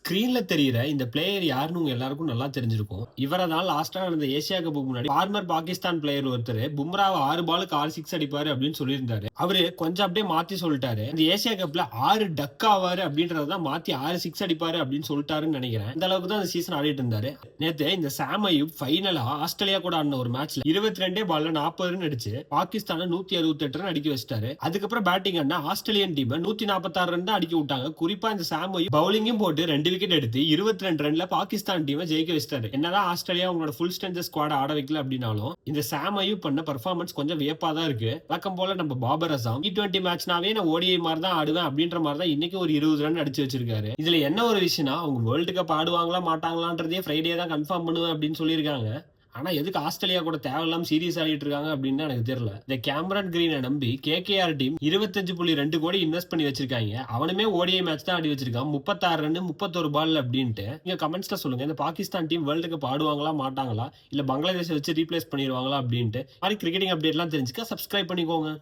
ஸ்கிரீன்ல தெரியிற இந்த பிளேயர் யாருன்னு உங்க எல்லாருக்கும் நல்லா தெரிஞ்சிருக்கும். இவர தான் லாஸ்ட்டா நடந்த ஏசியா கப்புக்கு முன்னாடி ஃபார்மர் பாகிஸ்தான் பிளேயர் ஒருத்தரு பும்ராவ 6 பாலுக்கு 6 சிக்ஸ் அடிப்பாரு அப்படின்னு சொல்லியிருந்தாரு. அவரு கொஞ்சம் அப்படியே மாத்தி சொல்லிட்டாரு. இந்த ஏசியா கப்ல 6 டக் ஆவாரு அப்படின்றத தான் மாத்தி 6 சிக்ஸ் அடிப்பாரு அப்படின்னு சொல்லிட்டாருன்னு நினைக்கிறேன். இந்த அளவுக்கு தான் இந்த சீசன் ஆடிட்டு இருந்தாரு. நேத்து இந்த சாம் அய்யூப் ஃபைனலா ஆஸ்திரேலியா கூட ஆடின ஒரு மேட்ச்ல 22 பால்ல 40 ரன் அடிச்சு பாகிஸ்தான 168 ரன் அடிக்க வச்சிட்டாரு. அதுக்கப்புறம் பேட்டிங் ஆடின ஆஸ்திரேலியன் டீம் 146 ரன் தான் அடிக்க விட்டாங்க. குறிப்பா இந்த சாம் அய்யூப் பவுலிங்கும் போட்டு 2 விக்கெட் எடுத்து 22 ரன்ல பாகிஸ்தான் டீமை ஜெயிக்க வச்சிட்டாரு. என்னதான் ஆஸ்திரேலியா உங்களோட ஃபுல் ஸ்ட்ரென்த் ஸ்குவாட் ஆட வைக்கல அப்படின்னாலும் இந்த சாம் அய்யூப் பண்ண பெர்ஃபார்மன்ஸ் கொஞ்சம் வியப்பா தான் இருக்கு. வழக்கம் போல நம்ம பாபர் அசாம் T20 மேட்ச்னாவே நான் ஓடிஐ மாதிரி தான் ஆடுவேன் அப்படின்ற மாதிரி தான் இன்னைக்கு ஒரு 20 ரன் அடிச்சு வச்சிருக்காரு. இதுல என்ன ஒரு விஷயம்னா அவங்க வேர்ல்டு கப் ஆடுவாங்களா மாட்டாங்களான்றதே ஃப்ரைடே தான் கன்ஃபார்ம் பண்ணுவேன் அப்படின்னு சொல்லியிருக்காங்க. ஆனா எதுக்கு ஆஸ்திரேலியா கூட தேவையில்லாம சீரியஸ் ஆடிட்டு இருக்காங்க அப்படின்னு எனக்கு தெரியல. இந்த கேமரன் கிரீனை நம்பி KKR டீம் 25.2 கோடி இன்வெஸ்ட் பண்ணி வச்சிருக்காங்க. அவனுமே ஓடிஐ மேட்ச் தான் ஆடி வச்சிருக்கான். 36 ரன் 31 பால் அப்படின்ட்டு. நீங்க கமெண்ட்ஸ்ல சொல்லுங்க இந்த பாகிஸ்தான் டீம் வேர்ல்டு கப் ஆடுவாங்களா மாட்டாங்களா இல்ல பங்களாதேஷ் வச்சு ரீப்ளேஸ் பண்ணிடுவாங்களா அப்படின்ட்டு. மாதிரி கிரிக்கெட்டிங் அப்டேட்லாம் தெரிஞ்சுக்க சப்ஸ்கிரைப் பண்ணிக்கோங்க.